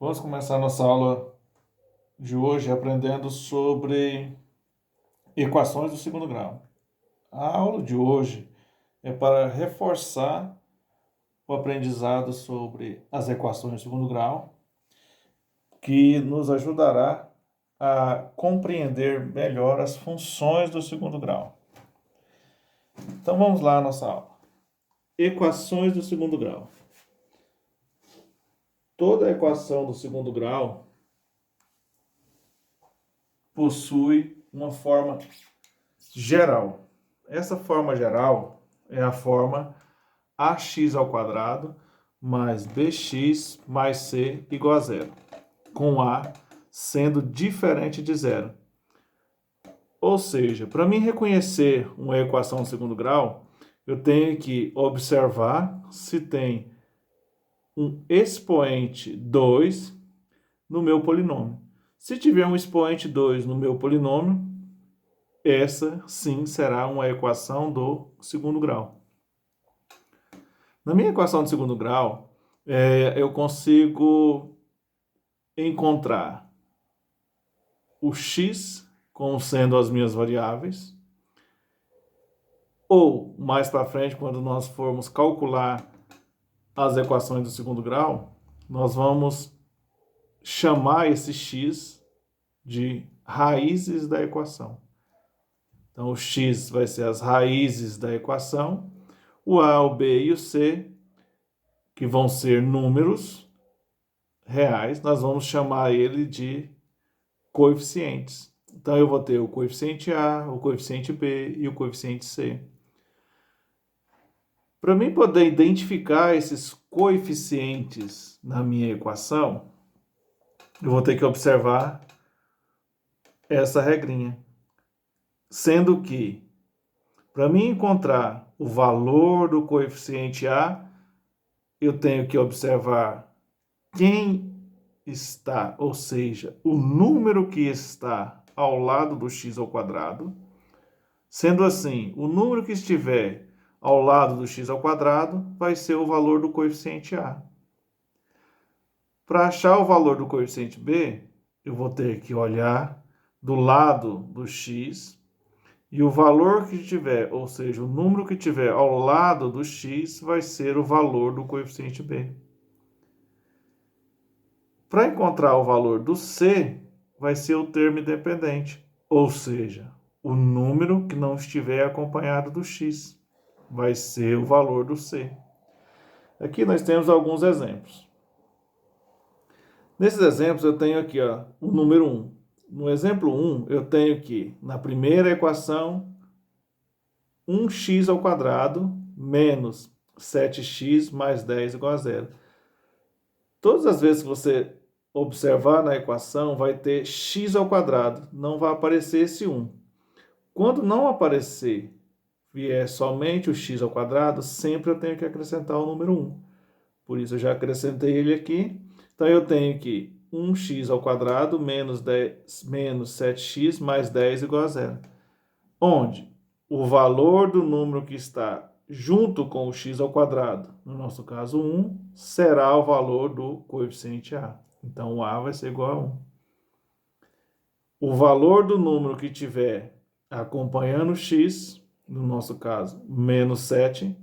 Vamos começar nossa aula de hoje aprendendo sobre equações do segundo grau. A aula de hoje é para reforçar o aprendizado sobre as equações do segundo grau, que nos ajudará a compreender melhor as funções do segundo grau. Então vamos lá à nossa aula. Equações do segundo grau. Toda equação do segundo grau possui uma forma geral. Essa forma geral é a forma ax ao quadrado mais bx mais c igual a zero, com a sendo diferente de zero. Ou seja, para mim reconhecer uma equação de segundo grau, eu tenho que observar se tem um expoente 2 no meu polinômio. Se tiver um expoente 2 no meu polinômio, essa sim será uma equação do segundo grau. Na minha equação de segundo grau, eu consigo encontrar o x como sendo as minhas variáveis, ou mais para frente, quando nós formos calcular as equações do segundo grau, nós vamos chamar esse x de raízes da equação. Então, o x vai ser as raízes da equação, o a, o b e o c, que vão ser números reais, nós vamos chamar ele de coeficientes. Então, eu vou ter o coeficiente a, o coeficiente b e o coeficiente c. Para mim poder identificar esses coeficientes na minha equação, eu vou ter que observar essa regrinha. Sendo que, para mim encontrar o valor do coeficiente a, eu tenho que observar quem está, ou seja, o número que está ao lado do x ao quadrado. Sendo assim, o número que estiver ao lado do x ao quadrado vai ser o valor do coeficiente a. Para achar o valor do coeficiente b, eu vou ter que olhar do lado do x e o valor que tiver, ou seja, o número que tiver ao lado do x vai ser o valor do coeficiente b. Para encontrar o valor do c, vai ser o termo independente, ou seja, o número que não estiver acompanhado do x vai ser o valor do c. Aqui nós temos alguns exemplos. Nesses exemplos eu tenho aqui o número 1. No exemplo 1, eu tenho que, na primeira equação, 1x ao quadrado menos 7x mais 10 igual a zero. Todas as vezes que você observar na equação, vai ter x ao quadrado, não vai aparecer esse 1. Quando não aparecer, vier somente o x ao quadrado, sempre eu tenho que acrescentar o número 1. Por isso eu já acrescentei ele aqui. Então eu tenho que 1x ao quadrado menos 7x mais 10 igual a zero. Onde o valor do número que está junto com o x ao quadrado, no nosso caso 1, será o valor do coeficiente a. Então o a vai ser igual a 1. O valor do número que tiver acompanhando o x, no nosso caso menos 7,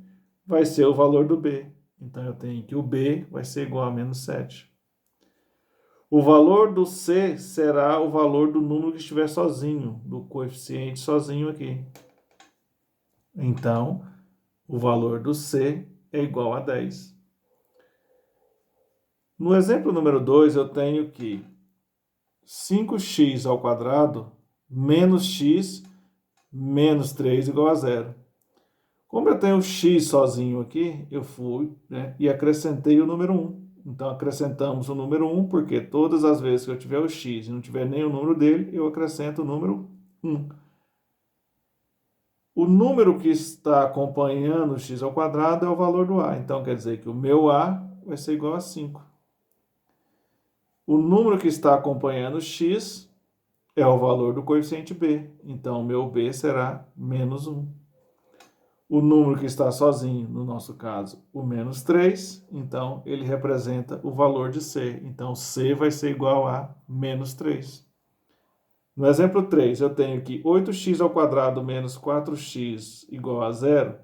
vai ser o valor do b. Então eu tenho que o b vai ser igual a menos 7. O valor do c será o valor do número que estiver sozinho, do coeficiente sozinho aqui. Então, o valor do c é igual a 10. No exemplo número 2, eu tenho que 5x ao quadrado menos x menos 3 igual a zero. Como eu tenho o x sozinho aqui, eu fui e acrescentei o número 1. Então, acrescentamos o número 1, porque todas as vezes que eu tiver o x e não tiver nem o número dele, eu acrescento o número 1. O número que está acompanhando o x ao quadrado é o valor do a. Então, quer dizer que o meu a vai ser igual a 5. O número que está acompanhando o x é o valor do coeficiente b. Então, o meu b será menos 1. o número que está sozinho, no nosso caso, o menos 3, então ele representa o valor de C. Então, C vai ser igual a menos 3. No exemplo 3, eu tenho que 8x² menos 4x igual a 0.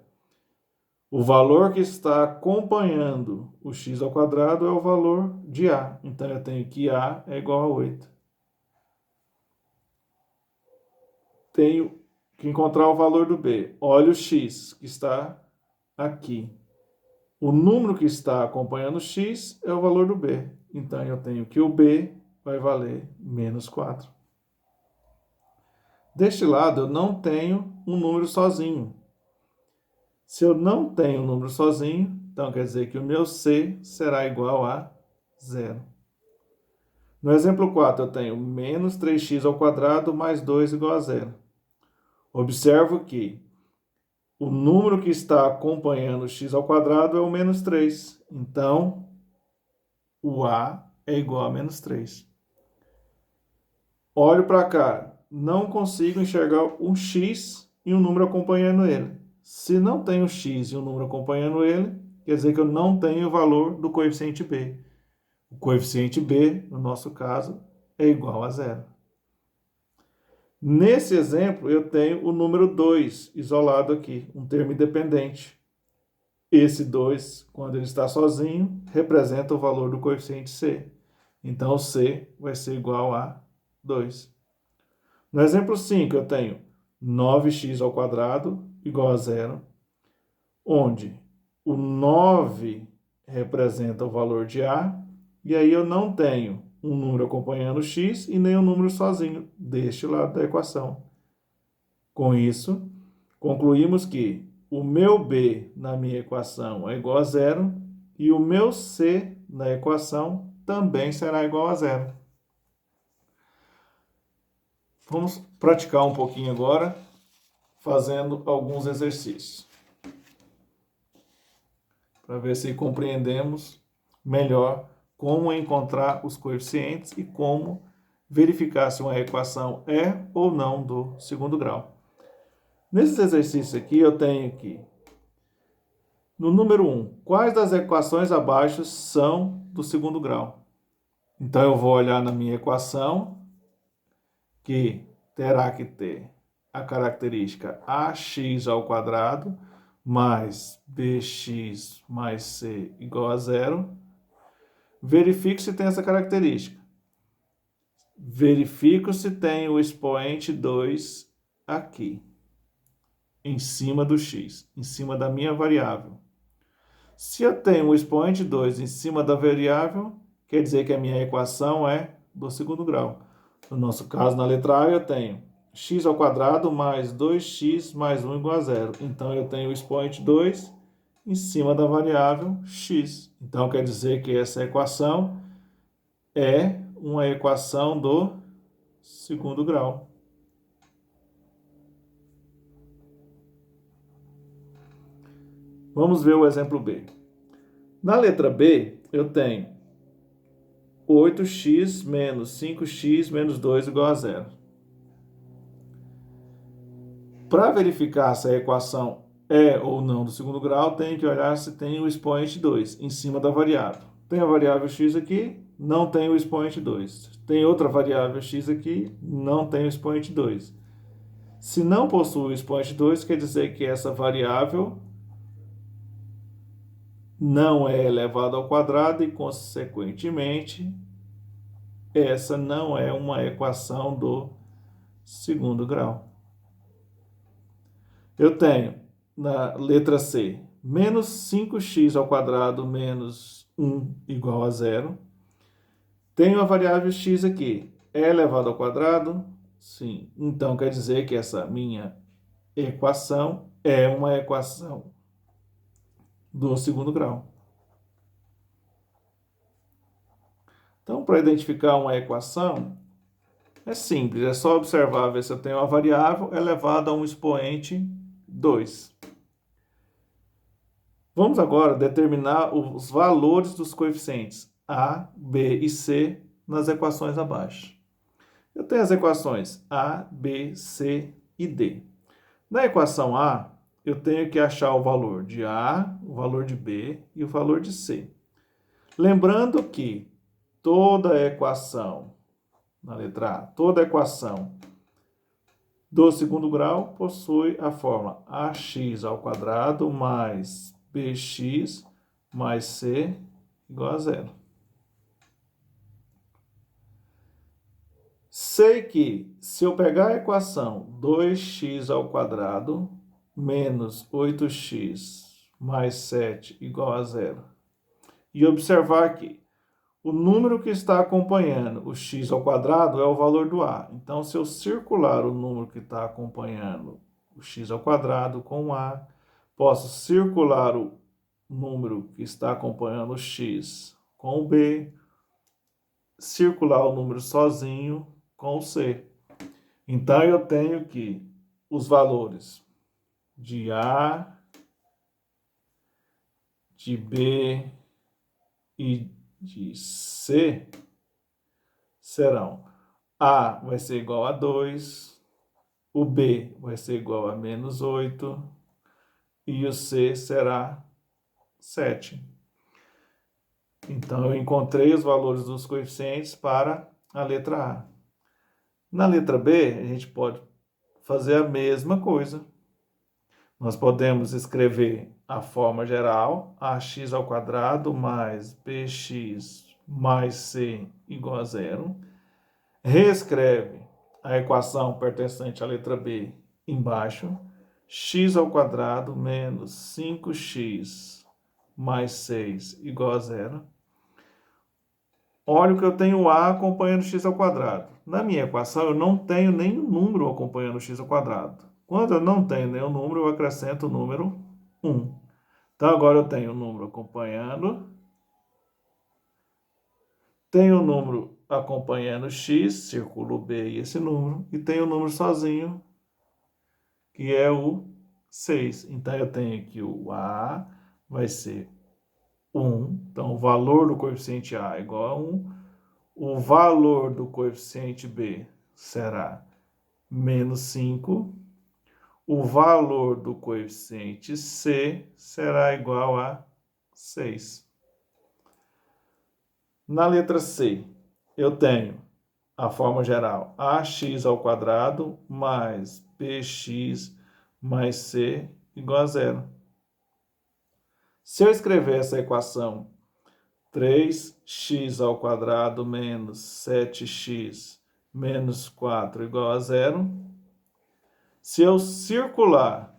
O valor que está acompanhando o x² é o valor de A. Então, eu tenho que A é igual a 8. Tenho que encontrar o valor do B. Olha o x que está aqui. O número que está acompanhando o x é o valor do B. Então, eu tenho que o B vai valer menos 4. Deste lado, eu não tenho um número sozinho. Se eu não tenho um número sozinho, então quer dizer que o meu C será igual a 0. No exemplo 4, eu tenho menos 3x² mais 2 igual a 0. Observo que o número que está acompanhando o x² é o menos 3. Então, o A é igual a menos 3. Olho para cá, não consigo enxergar um x e um número acompanhando ele. Se não tem um x e um número acompanhando ele, quer dizer que eu não tenho o valor do coeficiente b. O coeficiente b, no nosso caso, é igual a 0. Nesse exemplo, eu tenho o número 2 isolado aqui, um termo independente. Esse 2, quando ele está sozinho, representa o valor do coeficiente c. Então, c vai ser igual a 2. No exemplo 5, eu tenho 9x² igual a 0, onde o 9 representa o valor de A, e aí eu não tenho um número acompanhando x e nem um número sozinho deste lado da equação. Com isso, concluímos que o meu B na minha equação é igual a 0 e o meu C na equação também será igual a 0. Vamos praticar um pouquinho agora, fazendo alguns exercícios, para ver se compreendemos melhor como encontrar os coeficientes e como verificar se uma equação é ou não do segundo grau. Nesse exercício aqui, eu tenho que, no número 1, quais das equações abaixo são do segundo grau? Então, eu vou olhar na minha equação, que terá que ter a característica ax² mais bx mais c igual a 0. Verifico se tem essa característica. Verifico se tem o expoente 2 aqui, em cima do x, em cima da minha variável. Se eu tenho o expoente 2 em cima da variável, quer dizer que a minha equação é do segundo grau. No nosso caso, na letra A, eu tenho x² mais 2x mais 1 igual a 0. Então, eu tenho o expoente 2 em cima da variável x. Então, quer dizer que essa equação é uma equação do segundo grau. Vamos ver o exemplo B. Na letra B, eu tenho 8x menos 5x menos 2 igual a 0. Para verificar se a equação é ou não do segundo grau, tem que olhar se tem o expoente 2 em cima da variável. Tem a variável x aqui, não tem o expoente 2. Tem outra variável x aqui, não tem o expoente 2. Se não possui o expoente 2, quer dizer que essa variável não é elevada ao quadrado e, consequentemente, essa não é uma equação do segundo grau. Eu tenho, na letra C, menos 5x² menos 1 igual a 0. Tenho a variável x aqui. É elevado ao quadrado? Sim. Então, quer dizer que essa minha equação é uma equação do segundo grau. Então, para identificar uma equação, é simples. É só observar, ver se eu tenho uma variável elevada a um expoente 2. Vamos agora determinar os valores dos coeficientes A, B e C nas equações abaixo. Eu tenho as equações A, B, C e D. Na equação A, eu tenho que achar o valor de A, o valor de B e o valor de C. Lembrando que toda equação, na letra A, toda equação do segundo grau possui a fórmula ax² mais bx mais c igual a zero. Sei que se eu pegar a equação 2x² menos 8x mais 7 igual a zero e observar que o número que está acompanhando o x² é o valor do A. Então, se eu circular o número que está acompanhando o x² com A, posso circular o número que está acompanhando o x com o B, circular o número sozinho com o C. Então, eu tenho que os valores de A, de B e de C serão: A vai ser igual a 2, o B vai ser igual a menos 8 e o C será 7. Então, eu encontrei os valores dos coeficientes para a letra A. Na letra B, a gente pode fazer a mesma coisa. Nós podemos escrever a forma geral, ax² mais bx mais c igual a zero. Reescreve a equação pertencente à letra B embaixo. x² menos 5x mais 6 igual a zero. Olha que eu tenho A acompanhando x². Na minha equação, eu não tenho nenhum número acompanhando x². Quando eu não tenho nenhum número, eu acrescento o número 1. Então, agora eu tenho o número acompanhando. Tenho o número acompanhando x, circulo B e esse número. E tenho o número sozinho, que é o 6. Então, eu tenho que o A vai ser 1. Então, o valor do coeficiente A é igual a 1. O valor do coeficiente B será menos 5. O valor do coeficiente C será igual a 6. Na letra C, eu tenho a forma geral ax² mais bx mais c igual a zero. Se eu escrever essa equação 3x² menos 7x menos 4 igual a zero, se eu circular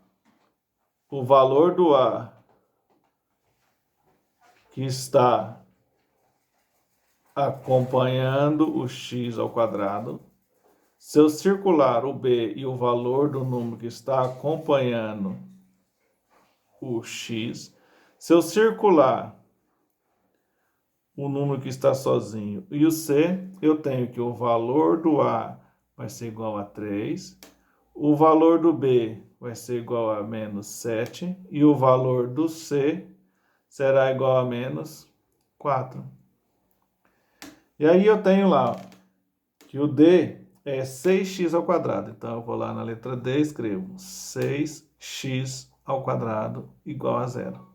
o valor do A que está acompanhando o x², se eu circular o B e o valor do número que está acompanhando o x, se eu circular o número que está sozinho e o C, eu tenho que o valor do A vai ser igual a 3, o valor do B vai ser igual a menos 7 e o valor do C será igual a menos 4. E aí eu tenho lá que o D é 6x². Então, eu vou lá na letra D e escrevo 6x² igual a zero.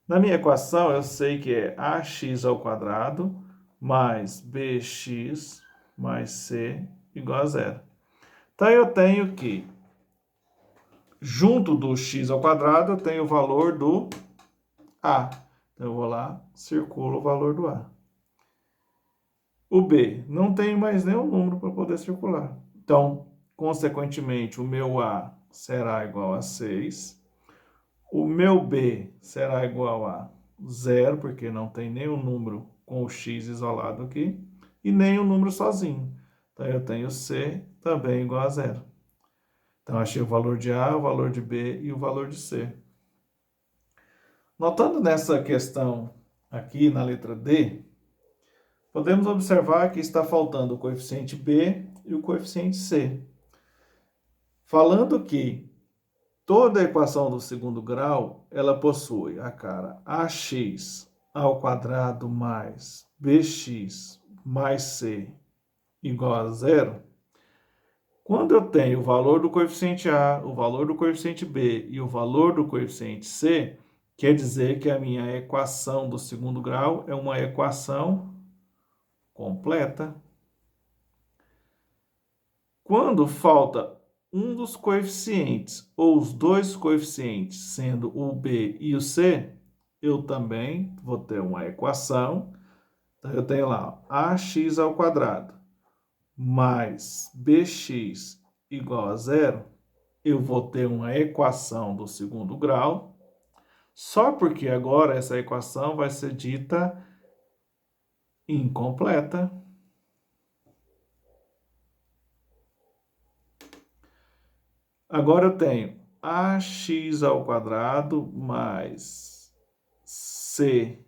Na minha equação, eu sei que é ax² mais bx mais c igual a zero. Então, eu tenho que, junto do x², eu tenho o valor do A. Então, eu vou lá, circulo o valor do A. O B, não tenho mais nenhum número para poder circular. Então, consequentemente, o meu A será igual a 6. O meu B será igual a 0, porque não tem nenhum número com o x isolado aqui, e nem o número sozinho. Então, eu tenho C também igual a 0. Então, achei o valor de A, o valor de B e o valor de C. Notando nessa questão aqui na letra D, podemos observar que está faltando o coeficiente B e o coeficiente C. Falando que toda a equação do segundo grau, ela possui a cara ax² mais bx mais c igual a zero. Quando eu tenho o valor do coeficiente A, o valor do coeficiente B e o valor do coeficiente C, quer dizer que a minha equação do segundo grau é uma equação completa. Quando falta um dos coeficientes ou os dois coeficientes, sendo o B e o C, eu também vou ter uma equação. Então, eu tenho lá ax ao quadrado mais bx igual a zero. Eu vou ter uma equação do segundo grau, só porque agora essa equação vai ser dita incompleta. Agora eu tenho ax ao quadrado mais c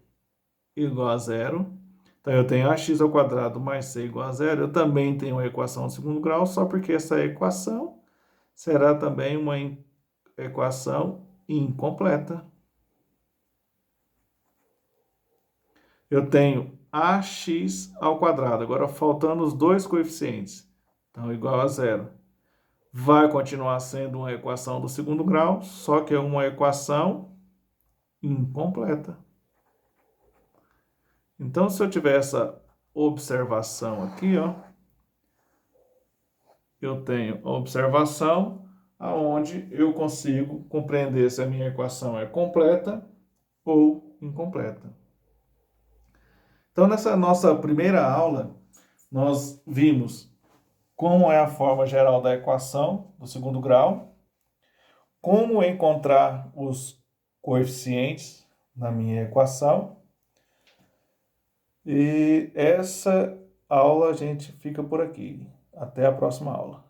igual a zero. Então, eu tenho ax ao quadrado mais c igual a zero. Eu também tenho uma equação de segundo grau, só porque essa equação será também uma equação incompleta. Eu tenho ax ao quadrado, agora faltando os dois coeficientes. Então, igual a zero. Vai continuar sendo uma equação do segundo grau, só que é uma equação incompleta. Então, se eu tiver essa observação aqui, ó, eu tenho a observação aonde eu consigo compreender se a minha equação é completa ou incompleta. Então, nessa nossa primeira aula, nós vimos como é a forma geral da equação do segundo grau, como encontrar os coeficientes na minha equação. E essa aula a gente fica por aqui. Até a próxima aula.